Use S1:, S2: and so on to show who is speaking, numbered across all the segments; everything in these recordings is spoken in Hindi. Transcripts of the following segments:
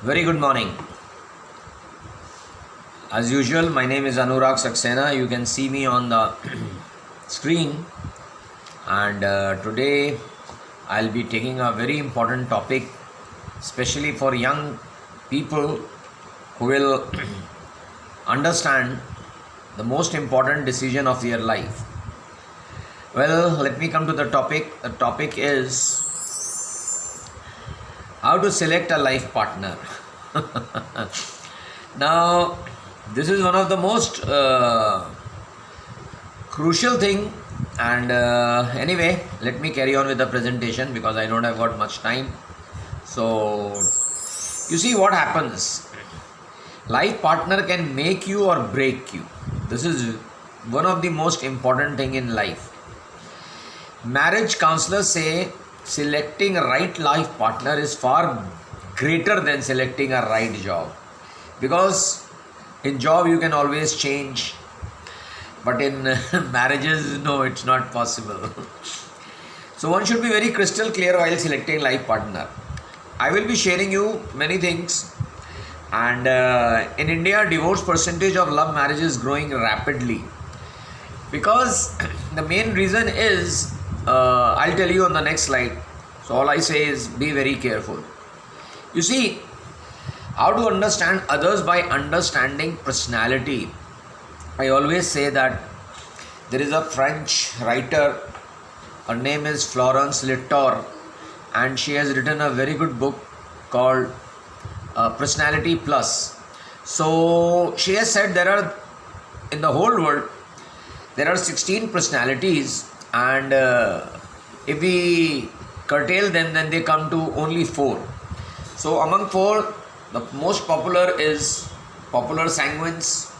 S1: Very good morning. As usual, my name is Anurag Saxena. You can see me on the screen, and today I'll be taking a very important topic, especially for young people who will understand the most important decision of their life. Well, let me come to the topic. The topic is how to select a life partner. Now, this is one of the most crucial thing, and anyway, let me carry on with the presentation because I don't have got much time. So, you see what happens. Life partner can make you or break you. This is one of the most important thing in life. Marriage counselors say selecting a right life partner is far greater than selecting a right job, because in job you can always change, but in marriages, no, it's not possible. So one should be very crystal clear while selecting life partner. I will be sharing you many things, and in India, divorce percentage of love marriage is growing rapidly, because the main reason is, I'll tell you on the next slide. So all I say is be very careful. You see, how to understand others by understanding personality. I always say that there is a French writer, her name is Florence Latour, and she has written a very good book called Personality Plus. So she has said in the whole world, there are 16 personalities, and if we curtail them, then they come to only 4. So among 4, the most popular is popular sanguines,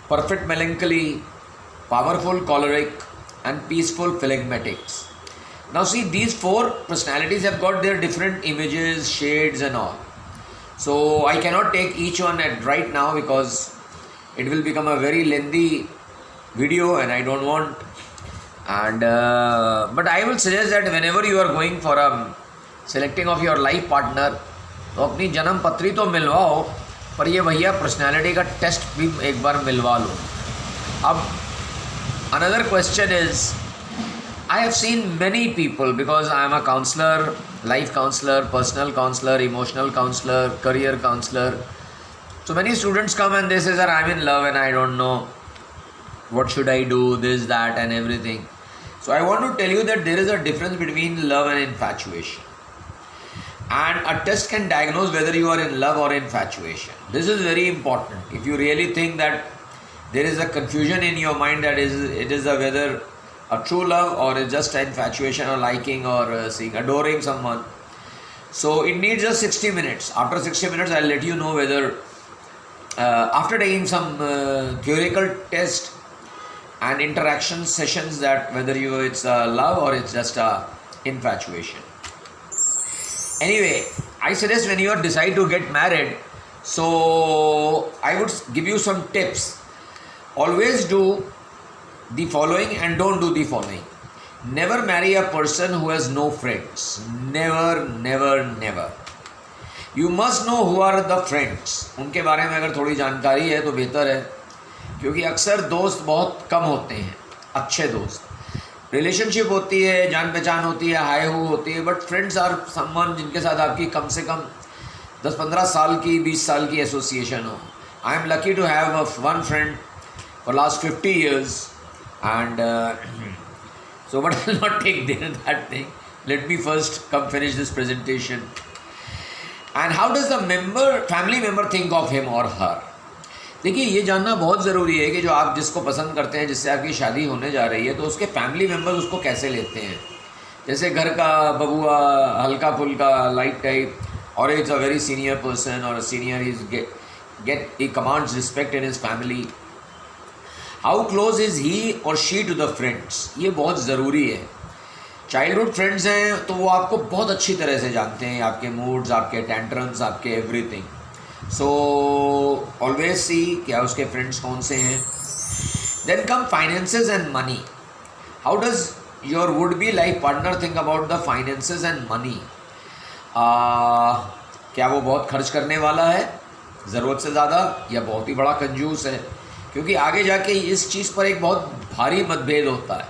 S1: perfect melancholy, powerful choleric, and peaceful phlegmatics. Now see, these 4 personalities have got their different images, shades and all. So I cannot take each one at right now because it will become a very lengthy video and I don't want. And but I will suggest that whenever you are going for a selecting of your life partner, तो अपनी जन्म पत्री तो मिलवाओ, पर ये भैया पर्सनैलिटी का टेस्ट भी एक बार मिलवा लो. अब another question is, I have seen many people, because I am a counsellor, life counsellor, personal counsellor, emotional counsellor, career counselor. So many students come and they say, sir, I'm in love and I don't know what should I do, this, that and everything. So I want to tell you that there is a difference between love and infatuation. And a test can diagnose whether you are in love or infatuation. This is very important. If you really think that there is a confusion in your mind that it is whether a true love or it's just infatuation or liking or seeing, adoring someone. So it needs just 60 minutes. After 60 minutes, I'll let you know whether after taking some theoretical test and interaction sessions, that whether it's a love or it's just a infatuation. Anyway, I suggest when you decide to get married, so I would give you some tips. Always do the following and don't do the following. Never marry a person who has no friends. Never, never, never. You must know who are the friends. उनके बारे में अगर थोड़ी जानकारी है तो बेहतर है, क्योंकि अक्सर दोस्त बहुत कम होते हैं, अच्छे दोस्त. रिलेशनशिप होती है, जान पहचान होती है, हाय हू होती है, बट फ्रेंड्स आर समवन जिनके साथ आपकी कम से कम 10-15 साल की, 20 साल की एसोसिएशन हो. I am lucky to have one friend for last 50 years, and so but I will not take that thing. Let me first come finish this presentation. And how does the family member think of him or her? देखिए, ये जानना बहुत ज़रूरी है कि जो आप जिसको पसंद करते हैं, जिससे आपकी शादी होने जा रही है, तो उसके फैमिली मेम्बर्स उसको कैसे लेते हैं. जैसे घर का बबुआ, हल्का फुल्का, लाइट टाइप, और it's a very senior person और senior, he commands respect in his family. How close is he or she to the friends, ये बहुत ज़रूरी है. चाइल्डहुड फ्रेंड्स हैं तो वो आपको बहुत अच्छी तरह से जानते हैं, आपके मूड्स, आपके टेंट्रम्स, आपके एवरीथिंग. सो ऑलवेज सी क्या उसके फ्रेंड्स कौन से हैं. Then come finances and money. How does your would be life partner think about the finances and money. क्या वो बहुत खर्च करने वाला है ज़रूरत से ज़्यादा, या बहुत ही बड़ा कंजूस है? क्योंकि आगे जाके इस चीज़ पर एक बहुत भारी मतभेद होता है।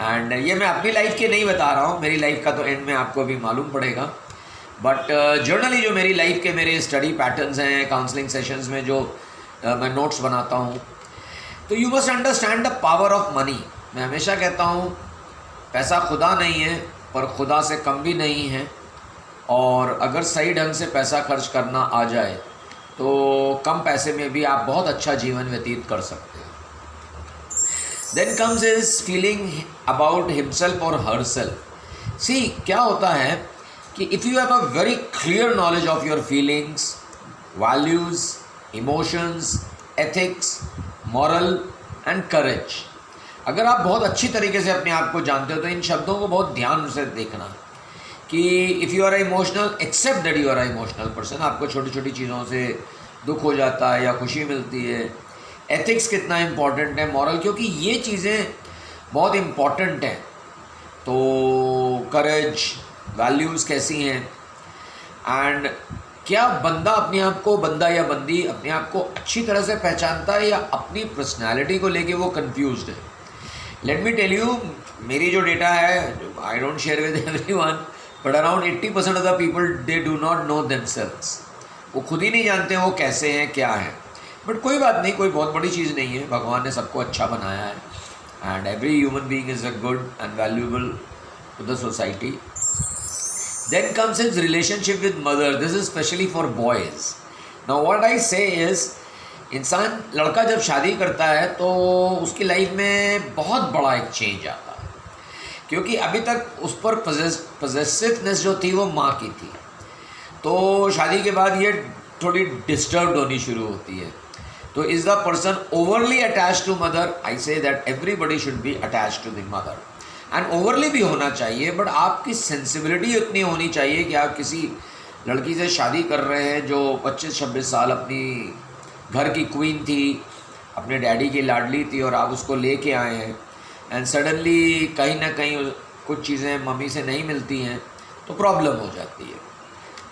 S1: एंड ये मैं अपनी लाइफ के नहीं बता रहा हूँ, मेरी लाइफ का तो एंड में आपको अभी मालूम पड़ेगा, बट जनरली जो मेरी लाइफ के मेरे स्टडी पैटर्न्स हैं, काउंसलिंग सेशंस में जो मैं नोट्स बनाता हूँ, तो you must understand the power of money. मैं हमेशा कहता हूँ पैसा खुदा नहीं है, पर खुदा से कम भी नहीं है, और अगर सही ढंग से पैसा खर्च करना आ जाए तो कम पैसे में भी आप बहुत अच्छा जीवन व्यतीत कर सकते हैं। Then comes is feeling about himself और हर सेल्फ। सी क्या होता है कि if you have a very clear knowledge of your feelings, values, emotions, ethics, moral and courage, अगर आप बहुत अच्छी तरीके से अपने आप को जानते हो तो इन शब्दों को बहुत ध्यान से देखना कि if you are emotional, accept that you are emotional person. आपको छोटी छोटी चीज़ों से दुख हो जाता है या खुशी मिलती है। एथिक्स कितना इम्पॉर्टेंट है, मॉरल, क्योंकि ये चीज़ें बहुत इम्पॉर्टेंट हैं। तो करेज, वैल्यूज़ कैसी हैं, एंड क्या बंदा अपने आप को, बंदा या बंदी अपने आप को अच्छी तरह से पहचानता है या अपनी पर्सनैलिटी को लेके वो कंफ्यूज्ड है। लेट मी टेल यू, मेरी जो डेटा है, I don't share with everyone, but around 80% of the people they do not know themselves. वो खुद ही नहीं जानते वो कैसे हैं, क्या हैं। बट कोई बात नहीं, कोई बहुत बड़ी चीज़ नहीं है, भगवान ने सबको अच्छा बनाया है and every human being is a good and valuable to the society. Then comes his relationship with mother. This is especially for boys. Now what I say is, इंसान, लड़का जब शादी करता है तो उसकी लाइफ में बहुत बड़ा एक चेंज आता है, क्योंकि अभी तक उस पर पजेसिवनेस जो थी वो माँ की थी। तो शादी के बाद ये थोड़ी डिस्टर्ब्ड होनी शुरू होती है। तो is the person overly attach to mother? I say that everybody should be attach to the mother, and overly भी होना चाहिए, बट आपकी सेंसिबिलिटी उतनी होनी चाहिए कि आप किसी लड़की से शादी कर रहे हैं जो 25-26 साल अपनी घर की क्वीन थी, अपने डैडी की लाडली थी, और आप उसको लेके आए हैं, एंड सडनली कहीं ना कहीं कुछ चीज़ें मम्मी से नहीं मिलती हैं तो प्रॉब्लम हो जाती है।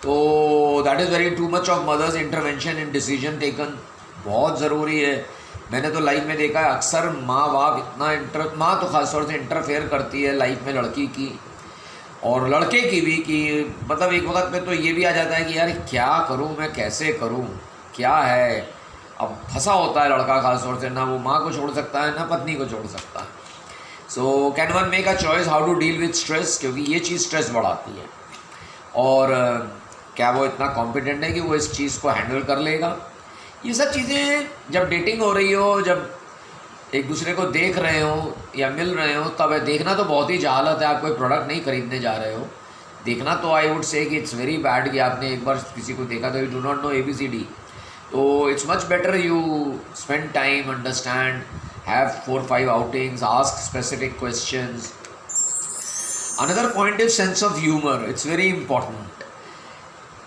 S1: तो that is very too much of mothers intervention in decision taken, बहुत ज़रूरी है। मैंने तो लाइफ में देखा है अक्सर माँ बाप इतना माँ तो ख़ास तौर से इंटरफेयर करती है लाइफ में लड़की की और लड़के की भी, कि मतलब एक वक्त पे तो ये भी आ जाता है कि यार क्या करूँ मैं, कैसे करूँ, क्या है। अब फंसा होता है लड़का ख़ास तौर से, ना वो माँ को छोड़ सकता है ना पत्नी को छोड़ सकता है। So can one make a choice how to deal with stress, क्योंकि ये चीज़ स्ट्रेस बढ़ाती है। और क्या वो इतना कॉम्पिटेंट है कि वो इस चीज़ को हैंडल कर लेगा। ये सब चीज़ें जब डेटिंग हो रही हो, जब एक दूसरे को देख रहे हो या मिल रहे हो, तब है। देखना तो बहुत ही जहालत है, आप कोई प्रोडक्ट नहीं खरीदने जा रहे हो। देखना तो आई वुड से कि इट्स वेरी बैड कि आपने एक बार किसी को देखा तो you do not know ABCD। तो it's much better you spend time, understand, have 4-5 outings, ask specific questions. Another point is sense of humour, it's very important.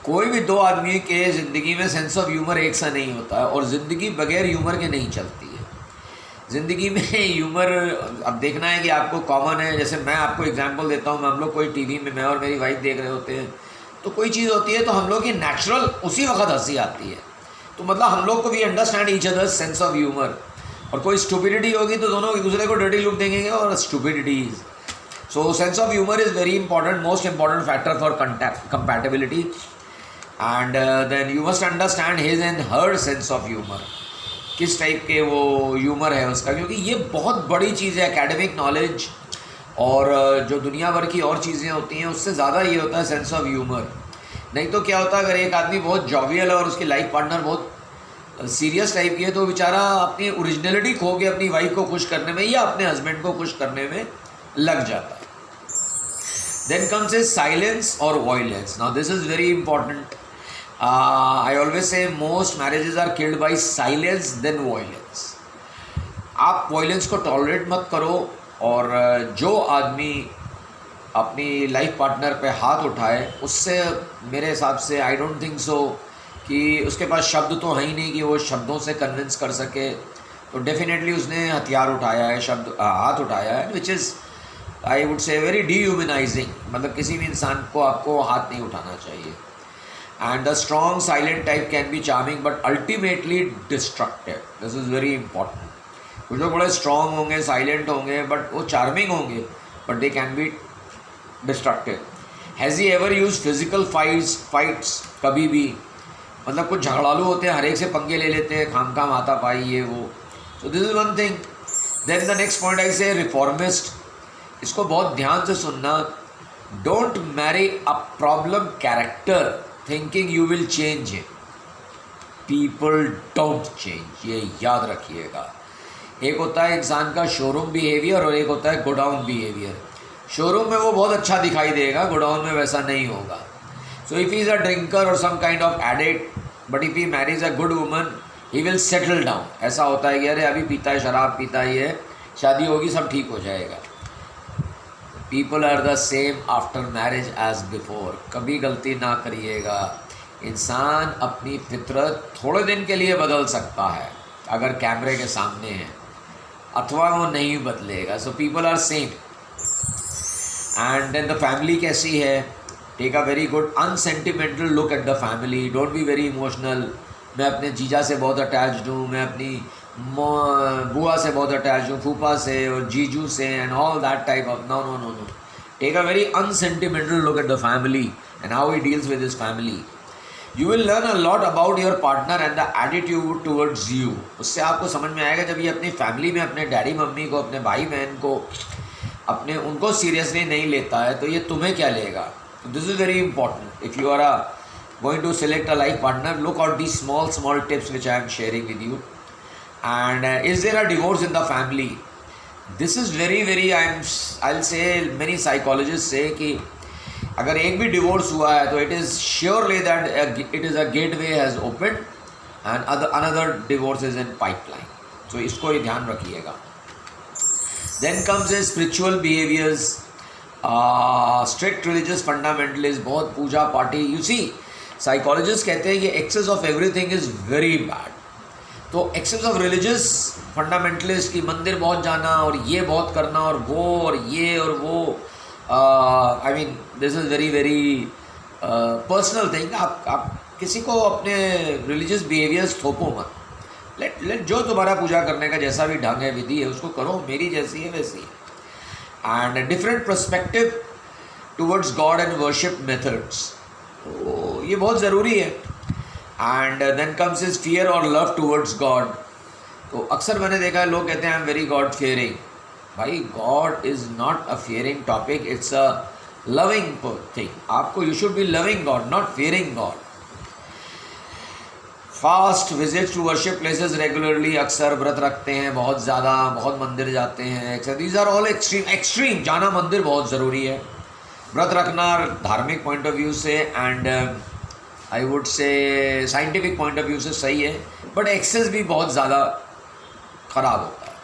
S1: कोई भी दो आदमी के ज़िंदगी में सेंस ऑफ ह्यूमर एक सा नहीं होता है, और ज़िंदगी बगैर ह्यूमर के नहीं चलती है। ज़िंदगी में ह्यूमर अब देखना है कि आपको कॉमन है। जैसे मैं आपको एग्जांपल देता हूँ, हम लोग कोई टीवी में मैं और मेरी वाइफ देख रहे होते हैं, तो कोई चीज़ होती है तो हम लोग की नेचुरल उसी वक्त हंसी आती है। तो मतलब हम लोग को भी understand each others sense of humour. और कोई स्टूपिडिटी होगी तो दोनों एक दूसरे को डर्टी लुक देंगे और stupidities. So sense of humour is very important, most important factor for compatibility. And then you must understand his and her sense of humour, किस टाइप के वो ह्यूमर है उसका, क्योंकि ये बहुत बड़ी चीज़ है। एकेडमिक नॉलेज और जो दुनिया भर की और चीज़ें होती हैं उससे ज़्यादा ये होता है सेंस ऑफ ह्यूमर। नहीं तो क्या होता है, अगर एक आदमी बहुत जॉवियल है और उसकी लाइफ पार्टनर बहुत सीरियस टाइप की है, तो बेचारा अपनी ओरिजिनलिटी खो के अपनी वाइफ को खुश करने में या अपने हस्बैंड को खुश करने में लग जाता है। देन कम्स इज साइलेंस और violence. Now this is very important. I always say most marriages are killed by silence then violence. आप वॉयलेंस को टॉलरेट मत करो, और जो आदमी अपनी लाइफ पार्टनर पे हाथ उठाए उससे मेरे हिसाब से आई डोंट थिंक सो कि उसके पास शब्द तो है ही नहीं कि वो शब्दों से कन्विंस कर सके। तो डेफिनेटली उसने हथियार उठाया है, हाथ उठाया है, which is I would say very dehumanising. मतलब किसी भी इंसान को आपको हाथ नहीं उठाना चाहिए। And the strong silent type can be charming but ultimately destructive. This is very important. कुछ लोग बड़े स्ट्रॉन्ग होंगे, साइलेंट होंगे, बट वो चार्मिंग होंगे, but they can be destructive. Has he ever use physical fights? कभी भी, मतलब कुछ झगड़ालू होते हैं, हर एक से पंगे ले लेते हैं, खाम खाम आता पाई ये वो. So this is one thing. Then the next point I say reformist. इसको बहुत ध्यान से सुनना. Don't marry a problem character thinking you will change. People don't change, ये याद रखिएगा. एक होता है इंसान का शोरूम बिहेवियर और एक होता है गोडाउन बिहेवियर. शोरूम में वो बहुत अच्छा दिखाई देगा, गोडाउन में वैसा नहीं होगा. So if he is a drinker और some kind of addict, but if he marries a good woman he will settle down. ऐसा होता है कि अरे अभी पीता है, शराब पीता ही है, शादी होगी सब ठीक हो जाएगा. People are the same after marriage as before. कभी गलती ना करिएगा. इंसान अपनी फितरत थोड़े दिन के लिए बदल सकता है अगर कैमरे के सामने है, अथवा वो नहीं बदलेगा. So people are same. And then the family कैसी है? Take a very good unsentimental look at the family. Don't be very emotional. मैं अपने जीजा से बहुत अटैच्ड हूँ, मैं अपनी बुआ से बहुत अटैच्ड हूँ, फूफा से और जीजू से and all that type of. No no no no. Take a very unsentimental look at the family and how he deals with his family. You will learn a lot about your partner and the attitude towards you. उससे आपको समझ में आएगा जब ये अपनी फैमिली में अपने डैडी मम्मी को, अपने भाई बहन को, अपने उनको सीरियसली नहीं लेता है तो ये तुम्हें क्या लेगा. This is very important. If you are going to select a life partner, look out these small tips which I am sharing with you. And is there a divorce in the family? This is very I'll say many psychologists say कि अगर एक भी डिवोर्स हुआ है तो it is surely that it is a gateway has open and another divorce is in pipeline. So इसको ही ध्यान रखिएगा. Then comes a spiritual behaviours. Strict religious fundamentalist, बहुत पूजा पाठी. यू सी साइकोलॉजिस्ट कहते हैं कि excess of everything is very bad. तो एक्सेस ऑफ रिलीजियस फंडामेंटलिस्ट की मंदिर बहुत जाना और ये बहुत करना और वो और ये और वो, I mean this is very personal thing. आप किसी को अपने रिलीजियस बिहेवियर्स थोपो मत. लेट जो तुम्हारा पूजा करने का जैसा भी ढंग है, विधि है, उसको करो. मेरी जैसी है वैसी है. And different perspective towards God and worship methods. तो ये बहुत ज़रूरी है. And then comes is fear और लव टूवर्ड्स गॉड. तो अक्सर मैंने देखा है लोग कहते हैं I am very God fearing. भाई God is not a fearing topic, it's a loving thing. आपको you should be loving God, not fearing God. Fast visits to worship places regularly. अक्सर व्रत रखते हैं बहुत ज़्यादा, बहुत मंदिर जाते हैं. These are all extreme. जाना मंदिर बहुत ज़रूरी है, व्रत रखना धार्मिक पॉइंट ऑफ व्यू से and I would say scientific point of view से सही है, बट एक्सेस भी बहुत ज़्यादा ख़राब होता है.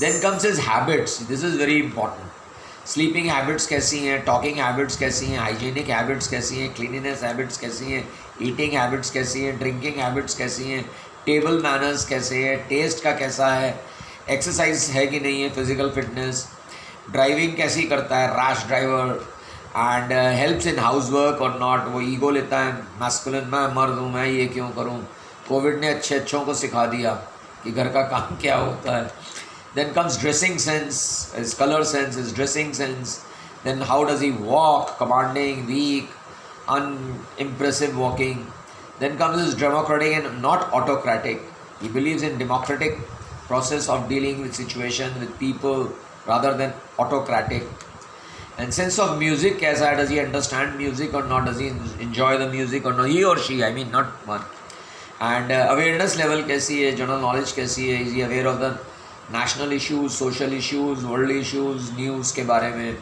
S1: Then comes is habits. This is very important. Sleeping habits कैसी हैं, टॉकिंग हैबिट्स कैसी हैं, हाइजीनिक हैबिट्स कैसी हैं, क्लीनिनेस हैबिट्स कैसी हैं, ईटिंग हैबिट्स कैसी हैं, ड्रिंकिंग हैबिट्स कैसी हैं, टेबल मैनर्स कैसे हैं, टेस्ट का कैसा है, एक्सरसाइज है कि नहीं है, फिजिकल फिटनेस, ड्राइविंग कैसी करता है, rash driver, and helps in house work और नॉट. वो ईगो लेता है मैस्कुलिन, मैं मर्द हूँ, मैं ये क्यों करूँ. कोविड ने अच्छों को सिखा दिया कि घर का काम क्या होता है. Then comes dressing sense, his color sense, his dressing sense. Then how does he walk, commanding, weak, unimpressive walking. Then comes his democratic and not autocratic. He believes in democratic process of dealing with situation, with people, rather than autocratic. And sense of music, कैसा है, does he understand music or not, does he enjoy the music or not, he or she, I mean not one. And awareness level कैसी है, general knowledge कैसी है, is he aware of the national issues, social issues, world issues, news के बारे में.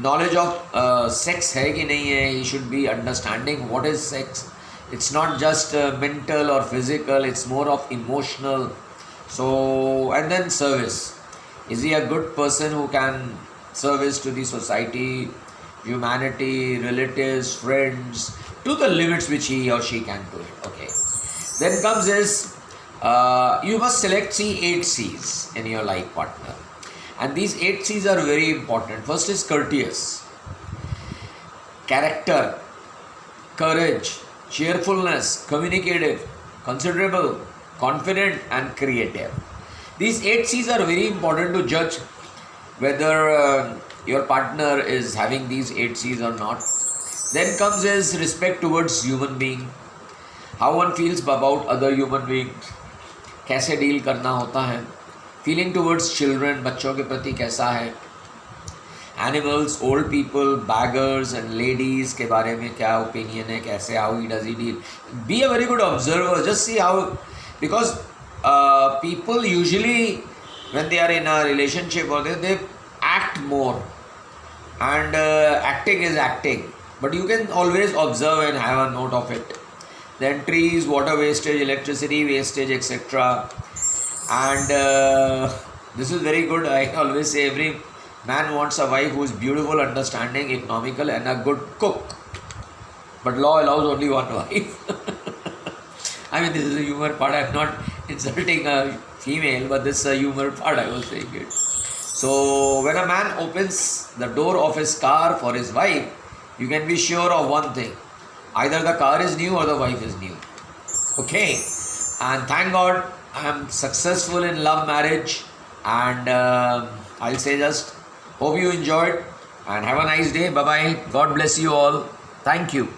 S1: Knowledge of sex है कि नहीं है, he should be understanding what is sex. It's not just mental or physical, it's more of emotional. So, and then service. Is he a good person who can service to the society, humanity, relatives, friends, to the limits which he or she can do it. Okay. Then comes this, you must select 8 C's in your life partner. And these 8 C's are very important. First is courteous, character, courage, cheerfulness, communicative, considerable, confident, and creative. These 8 C's are very important to judge whether your partner is having these 8 C's or not. Then comes is respect towards human being, how one feels about other human beings, कैसे डील करना होता है, फीलिंग टुवर्ड्स चिल्ड्रन, बच्चों के प्रति कैसा है, animals, old people, beggars and ladies के बारे में क्या ओपिनियन है, कैसे, how he does he deal. Be a very good observer, just see how, because people usually when they are in a relationship or they act more, and acting is acting, but you can always observe and have a note of it. Then trees, water wastage, electricity wastage, etc. And this is very good. I always say every man wants a wife who is beautiful, understanding, economical, and a good cook, but law allows only one wife. I mean, this is a humor part. I'm not insulting a female, but this is a humor part. I was saying it. So when a man opens the door of his car for his wife, you can be sure of one thing: either the car is new or the wife is new. Okay, and thank God I am successful in love marriage, and I'll say just hope you enjoyed and have a nice day. Bye bye. God bless you all. Thank you.